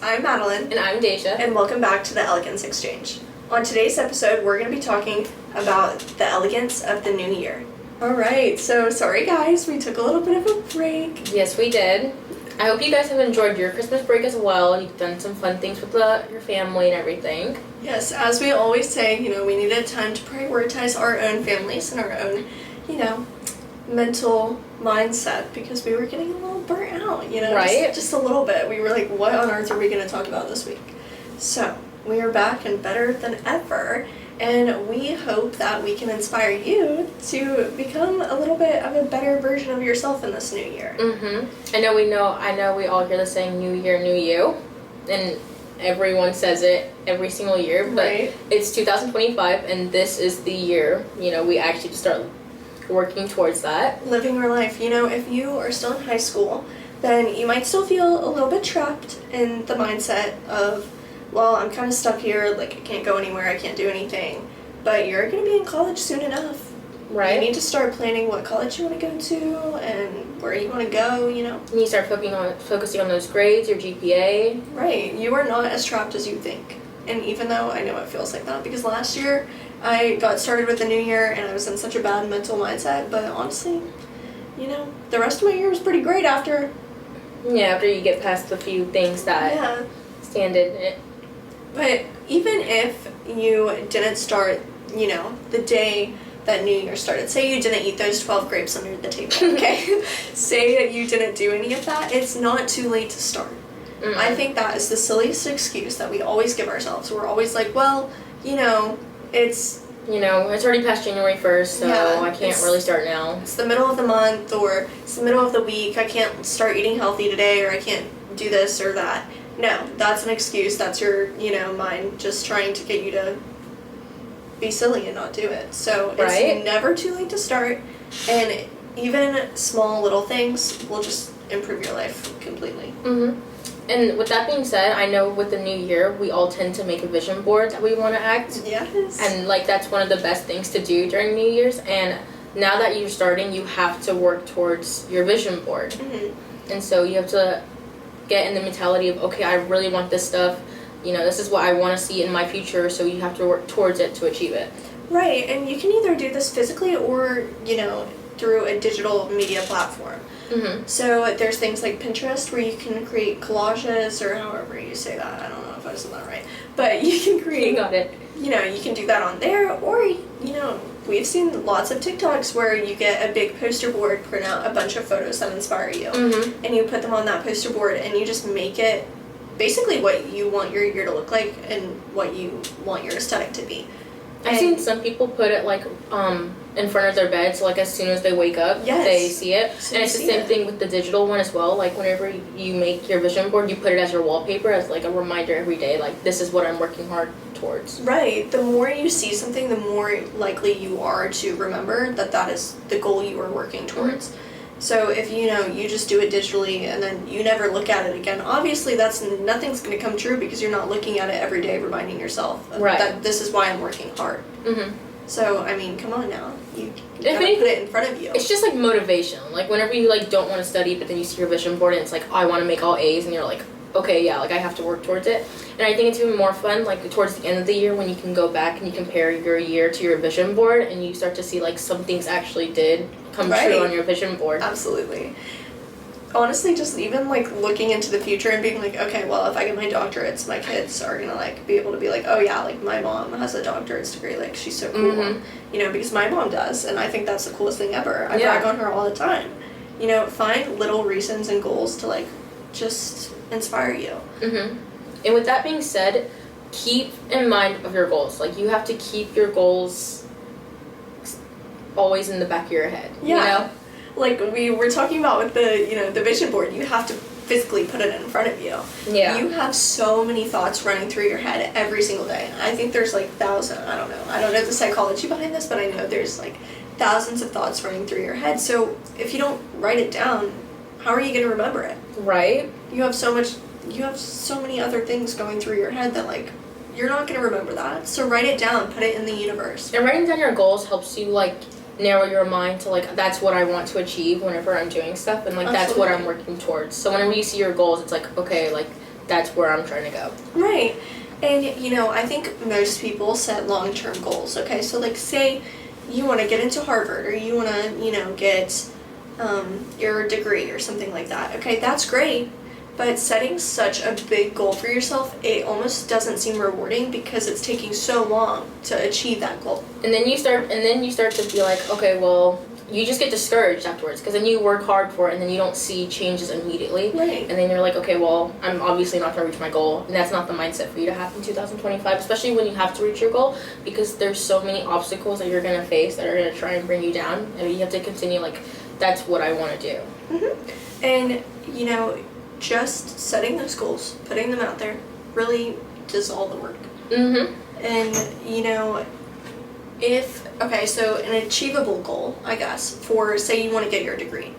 I'm Madeline. And I'm Deja. And welcome back to the Elegance Exchange. On today's episode, we're going to be talking about the elegance of the new year. Alright, so sorry guys, we took a little bit of a break. Yes, we did. I hope you guys have enjoyed your Christmas break as well. You've done some fun things with your family and everything. Yes, as we always say, we needed time to prioritize our own families and our own, mental mindset because we were getting a little burnt out, Right? Just a little bit. We were like, what on earth are we going to talk about this week? So, we are back and better than ever, and we hope that we can inspire you to become a little bit of a better version of yourself in this new year. Mm-hmm. I know we all hear the saying, New Year, New You, and everyone says it every single year, but right. It's 2025, and this is the year, we actually start working towards that. Living your life. If you are still in high school, then you might still feel a little bit trapped in the mindset of, well, I'm kind of stuck here, like I can't go anywhere, I can't do anything. But you're going to be in college soon enough. Right. You need to start planning what college you want to go to and where you want to go, You need to start focusing on those grades, your GPA. Right. You are not as trapped as you think. And even though I know it feels like that, because last year I got started with the new year and I was in such a bad mental mindset, but honestly, the rest of my year was pretty great after. Yeah, after you get past the few things that stand in it. But even if you didn't start, the day that New Year started, say you didn't eat those 12 grapes under the table, okay? Say that you didn't do any of that, it's not too late to start. Mm-hmm. I think that is the silliest excuse that we always give ourselves. We're always like, well, it's... it's already past January 1st, so I can't really start now. It's the middle of the month, or it's the middle of the week, I can't start eating healthy today, or I can't do this or that. No, that's an excuse. That's your, mind just trying to get you to be silly and not do it. So it's never too late to start, and even small little things will just improve your life completely. Mm-hmm. And with that being said, I know with the new year, we all tend to make a vision board that we want to act. Yes. And, that's one of the best things to do during New Year's. And now that you're starting, you have to work towards your vision board. Mm-hmm. And so you have to get in the mentality of, okay, I really want this stuff. This is what I want to see in my future, so you have to work towards it to achieve it. Right, and you can either do this physically or, through a digital media platform. Mm-hmm. So there's things like Pinterest where you can create collages, or however you say that. I don't know if I said that right. But you can create... You got it. You can do that on there, or, we've seen lots of TikToks where you get a big poster board, print out a bunch of photos that inspire you, mm-hmm. and you put them on that poster board, and you just make it basically what you want your year to look like and what you want your aesthetic to be. I've seen some people put it in front of their bed, so as soon as they wake up, they see it. And it's the same thing with the digital one as well. Whenever you make your vision board, you put it as your wallpaper, as a reminder every day, this is what I'm working hard towards. Right. The more you see something, the more likely you are to remember that is the goal you are working towards. Mm-hmm. So if you just do it digitally and then you never look at it again, obviously nothing's going to come true because you're not looking at it every day, reminding yourself that this is why I'm working hard. Mm-hmm. So, come on now. You gotta put it in front of you. It's just motivation. Whenever you don't want to study, but then you see your vision board and it's I want to make all A's, and you're like, okay, yeah, I have to work towards it. And I think it's even more fun, towards the end of the year when you can go back and you compare your year to your vision board and you start to see, some things actually did come true on your vision board. Absolutely. Honestly, just even, looking into the future and being okay, well, if I get my doctorates, my kids are gonna, be able to be oh, yeah, my mom has a doctorate's degree, she's so cool. Mm-hmm. Because my mom does, and I think that's the coolest thing ever. I brag on her all the time. Find little reasons and goals to, just inspire you. Mm-hmm. And with that being said, keep in mind of your goals. You have to keep your goals always in the back of your head. Yeah. We were talking about with the, the vision board, you have to physically put it in front of you. Yeah. You have so many thoughts running through your head every single day. I think there's thousands, I don't know the psychology behind this, but I know there's thousands of thoughts running through your head. So if you don't write it down, how are you going to remember it? Right. You have so many other things going through your head that you're not going to remember that. So write it down, put it in the universe. And writing down your goals helps you narrow your mind to that's what I want to achieve whenever I'm doing stuff, and that's what I'm working towards. So whenever you see your goals, it's okay, that's where I'm trying to go. Right. And, I think most people set long-term goals, okay? So, like, say you want to get into Harvard or you want to, get your degree or something like that. Okay, that's great. But setting such a big goal for yourself, it almost doesn't seem rewarding because it's taking so long to achieve that goal. And then you start to be like, okay, well, you just get discouraged afterwards because then you work hard for it and then you don't see changes immediately. Right. And then you're like, okay, well, I'm obviously not going to reach my goal. And that's not the mindset for you to have in 2025, especially when you have to reach your goal, because there's so many obstacles that you're going to face that are going to try and bring you down. And you have to continue, like, that's what I want to do. Mm-hmm. And, just setting those goals, putting them out there, really does all the work. Mm-hmm. And, so an achievable goal, I guess, for, say you want to get your degree,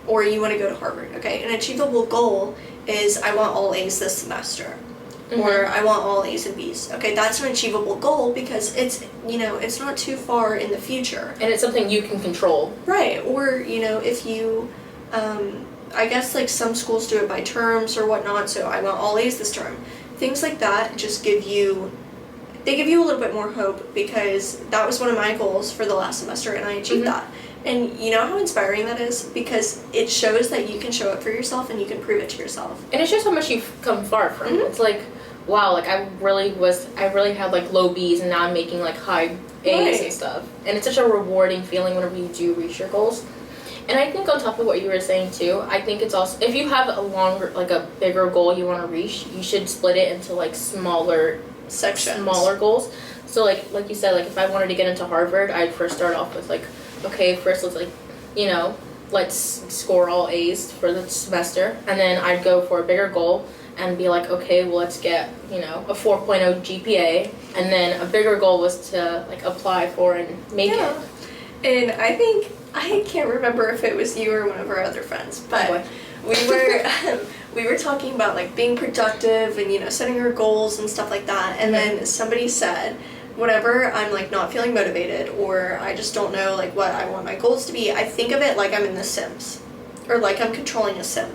or you want to go to Harvard, okay? An achievable goal is, I want all A's this semester, or I want all A's and B's. Okay, that's an achievable goal because it's, it's not too far in the future. And it's something you can control. Right, or, if you, I guess, like, some schools do it by terms or whatnot, so I want all A's this term. Things like that just give you a little bit more hope, because that was one of my goals for the last semester and I achieved that. And you know how inspiring that is? Because it shows that you can show up for yourself and you can prove it to yourself. And it shows how much you've come far from. It's like, wow, like I really had like low B's and now I'm making like high A's and stuff. And it's such a rewarding feeling whenever you do reach your goals. And I think on top of what you were saying too, I think it's also, if you have a bigger goal you want to reach, you should split it into like smaller goals. So like you said, like if I wanted to get into Harvard, I'd first start off with like, okay, first let's let's score all A's for the semester, and then I'd go for a bigger goal and be like, okay, well let's get, a 4.0 GPA, and then a bigger goal was to like apply for and make it. And I can't remember if it was you or one of our other friends, but we were talking about like being productive and setting our goals and stuff like that, and then somebody said, whenever I'm like not feeling motivated or I just don't know like what I want my goals to be, I think of it like I'm in The Sims, or like I'm controlling a sim.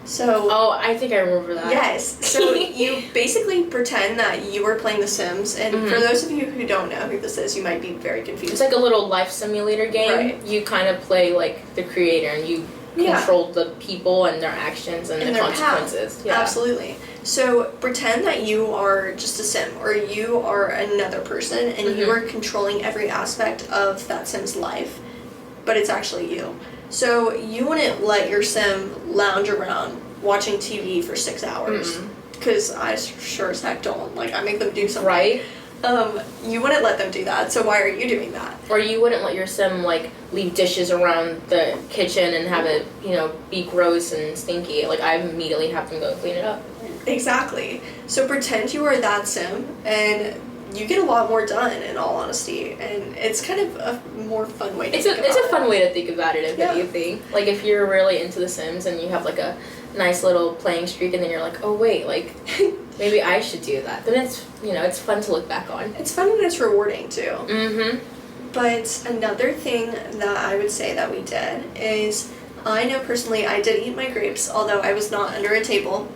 So I think I remember that. Yes. So you basically pretend that you are playing The Sims, and for those of you who don't know who this is, you might be very confused. It's like a little life simulator game. Right. You kind of play like the creator, and you control the people and their actions and the consequences. Yeah. Absolutely. So pretend that you are just a sim, or you are another person, and you are controlling every aspect of that sim's life, but it's actually you. So you wouldn't let your sim lounge around watching TV for 6 hours, because I sure as heck don't. Like, I make them do something. Right. You wouldn't let them do that, so why are you doing that? Or you wouldn't let your sim, like, leave dishes around the kitchen and have it, be gross and stinky. Like, I immediately have them go clean it up. Exactly. So pretend you are that sim, and you get a lot more done, in all honesty, and it's kind of a more fun way to think about it. It's a fun way to think about it, if anything. Like, if you're really into The Sims and you have, like, a nice little playing streak, and then you're like, oh, wait, like, maybe I should do that. Then it's, it's fun to look back on. It's fun and it's rewarding, too. Mm-hmm. But another thing that I would say that we did is, I know personally I did eat my grapes, although I was not under a table.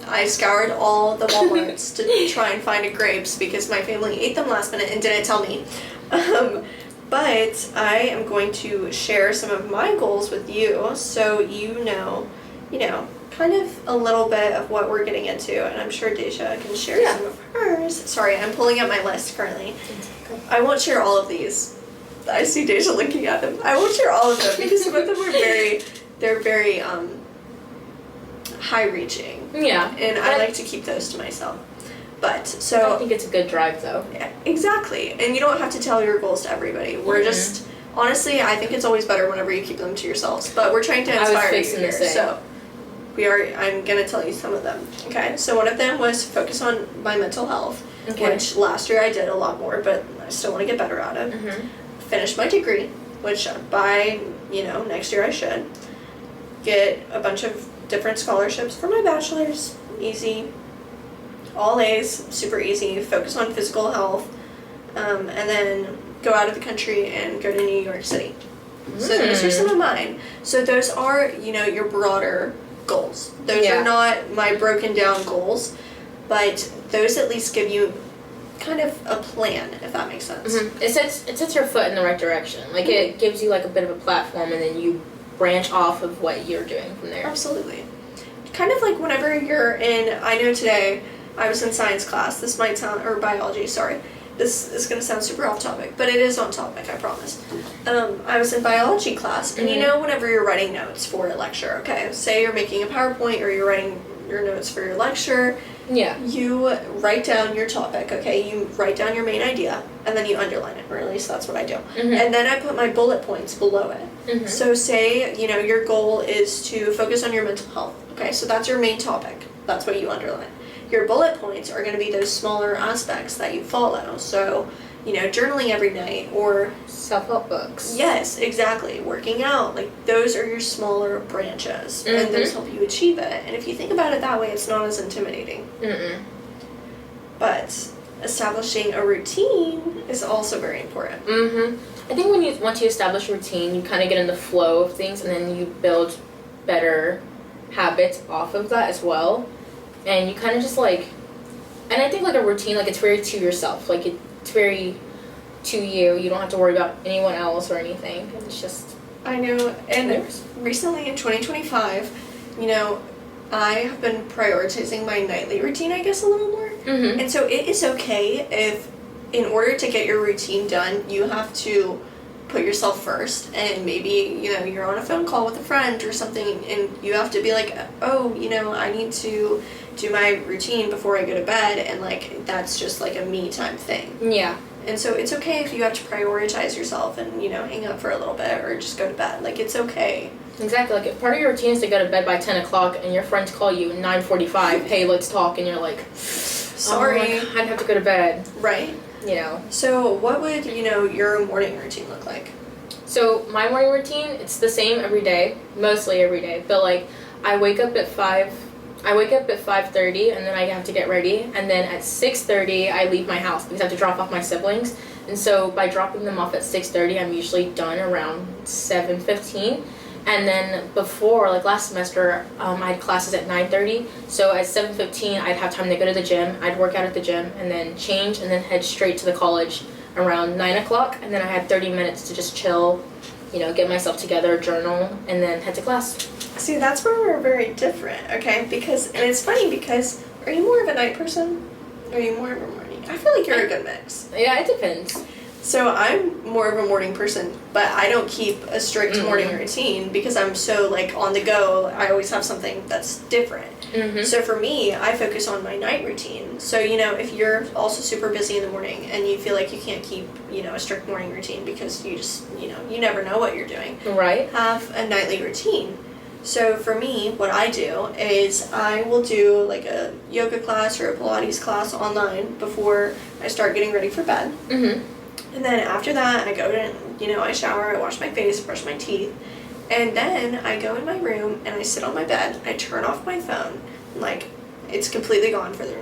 I scoured all the Walmarts to try and find grapes because my family ate them last minute and didn't tell me. But I am going to share some of my goals with you, so you know, kind of a little bit of what we're getting into, and I'm sure Deja can share some of hers. Sorry, I'm pulling up my list currently. I won't share all of these. I see Deja looking at them. I won't share all of them because some of them are very high-reaching. Yeah. And I like to keep those to myself. But, so... I think it's a good drive, though. Yeah, exactly. And you don't have to tell your goals to everybody. We're just... Honestly, I think it's always better whenever you keep them to yourselves. But we're trying to inspire you here. So, I'm going to tell you some of them. Okay? So, one of them was focus on my mental health. Okay. Which last year I did a lot more, but I still want to get better at it. Finish my degree, which by, next year I should. Get a bunch of different scholarships for my bachelor's. Easy. All A's, super easy. Focus on physical health. And then go out of the country and go to New York City. So those are some of mine. So those are, your broader goals. Those are not my broken down goals, but those at least give you kind of a plan, if that makes sense. Mm-hmm. It sets your foot in the right direction. Like, it gives you, like, a bit of a platform, and then you branch off of what you're doing from there. Absolutely. Kind of like whenever you're in, I know today I was in science class. This might sound, or biology, sorry. This is going to sound super off topic, but it is on topic, I promise. I was in biology class, and whenever you're writing notes for a lecture, okay, say you're making a PowerPoint or you're writing your notes for your lecture, you write down your topic, okay, you write down your main idea, and then you underline it, or at least that's what I do. And then I put my bullet points below it. So say, your goal is to focus on your mental health, okay, so that's your main topic, that's what you underline. Your bullet points are going to be those smaller aspects that you follow. So, journaling every night or self-help books. Yes, exactly. Working out. Like, those are your smaller branches. And those help you achieve it. And if you think about it that way, it's not as intimidating. But establishing a routine is also very important. I think once you establish a routine, you kind of get in the flow of things, and then you build better habits off of that as well. And you kind of just, like, and I think, like, a routine, like, it's very to yourself. Like, it's very to you. You don't have to worry about anyone else or anything. It's just... I know. And recently in 2025, I have been prioritizing my nightly routine, I guess, a little more. And so it is okay if, in order to get your routine done, you have to put yourself first, and maybe you're on a phone call with a friend or something, and you have to be like, oh, I need to do my routine before I go to bed, and like that's just like a me time thing. And so it's okay if you have to prioritize yourself and hang up for a little bit or just go to bed. Like, it's okay. Exactly. Like, if part of your routine is to go to bed by 10 o'clock and your friends call you at 9:45, hey, let's talk, and you're like, sorry, I have to go to bed. Right. So what would your morning routine look like? So my morning routine, it's the same every day, mostly every day, but like I wake up at 5:30, and then I have to get ready, and then at 6:30 I leave my house because I have to drop off my siblings. And so by dropping them off at 6:30, I'm usually done around 7:15. And then before, like last semester, I had classes at 9:30. So at 7:15, I'd have time to go to the gym. I'd work out at the gym and then change and then head straight to the college around 9 o'clock. And then I had 30 minutes to just chill, get myself together, journal, and then head to class. See, that's where we're very different, okay? And it's funny because, are you more of a night person? Or are you more of a morning? I feel like you're a good mix. Yeah, it depends. So I'm more of a morning person, but I don't keep a strict morning routine because I'm so like on the go. I always have something that's different. So for me, I focus on my night routine. So, if you're also super busy in the morning and you feel like you can't keep, a strict morning routine because you just, you never know what you're doing. Right. Have a nightly routine. So for me, what I do is I will do like a yoga class or a Pilates class online before I start getting ready for bed. And then after that, I go to, I shower, I wash my face, brush my teeth, and then I go in my room and I sit on my bed, I turn off my phone, and like, it's completely gone for the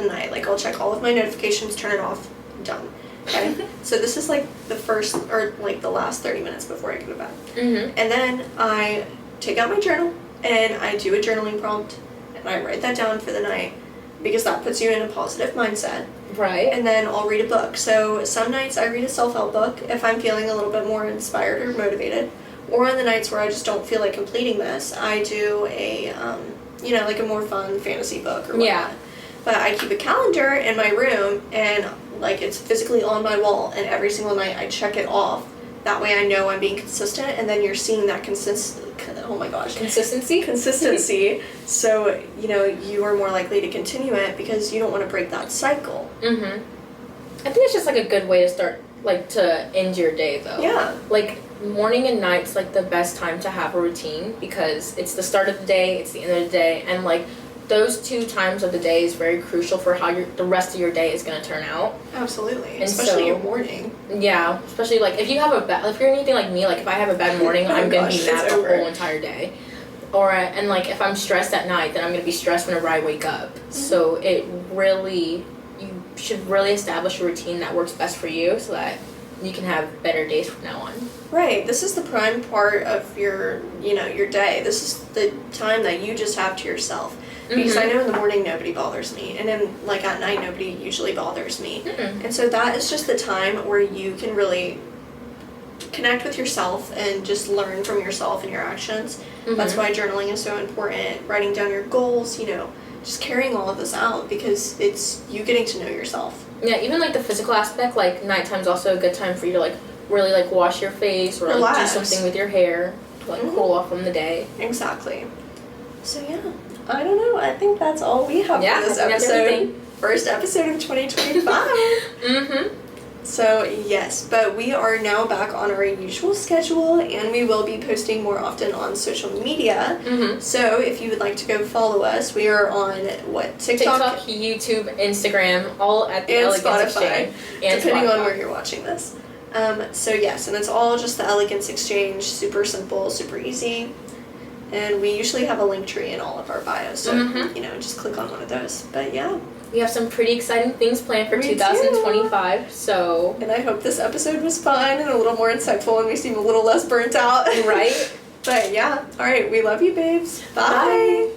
night. Like, I'll check all of my notifications, turn it off, done. Okay? So this is like the first, or like the last 30 minutes before I go to bed. And then I take out my journal, and I do a journaling prompt, and I write that down for the night, because that puts you in a positive mindset. Right. And then I'll read a book. So some nights I read a self-help book if I'm feeling a little bit more inspired or motivated. Or on the nights where I just don't feel like completing this, I do a, like a more fun fantasy book or whatnot. Yeah. But I keep a calendar in my room, and like it's physically on my wall, and every single night I check it off. That way I know I'm being consistent, and then you're seeing that consistency. So, you are more likely to continue it because you don't want to break that cycle. I think it's just like a good way to start, like to end your day though. Yeah. Like morning and night's like the best time to have a routine because it's the start of the day, it's the end of the day, and like those 2 times of the day is very crucial for how the rest of your day is going to turn out. Absolutely. And especially your morning. Yeah, especially like if you're anything like me, like if I have a bad morning, I'm going to be mad the whole entire day. And like if I'm stressed at night, then I'm going to be stressed whenever I wake up. So you should really establish a routine that works best for you so that you can have better days from now on. Right. This is the prime part of your day. This is the time that you just have to yourself. Because I know in the morning nobody bothers me, and then like at night nobody usually bothers me. And so that is just the time where you can really connect with yourself and just learn from yourself and your actions. That's why journaling is so important. Writing down your goals, just carrying all of this out, because it's you getting to know yourself. Yeah, even like the physical aspect, like nighttime's also a good time for you to like really like wash your face or like do something with your hair to like cool off from the day. Exactly. So yeah, I don't know. I think that's all we have for this episode. First episode of 2025. So yes, but we are now back on our usual schedule, and we will be posting more often on social media. So if you would like to go follow us, we are on TikTok, YouTube, Instagram, all at the Elegance Spotify, Exchange, and depending Spotify. on where you're watching this. So yes, and it's all just the Elegance Exchange. Super simple, super easy. And we usually have a link tree in all of our bios, so just click on one of those. But yeah, we have some pretty exciting things planned for 2025. So, and I hope this episode was fun and a little more insightful, and we seem a little less burnt out. Right? But yeah, all right, we love you, babes. Bye.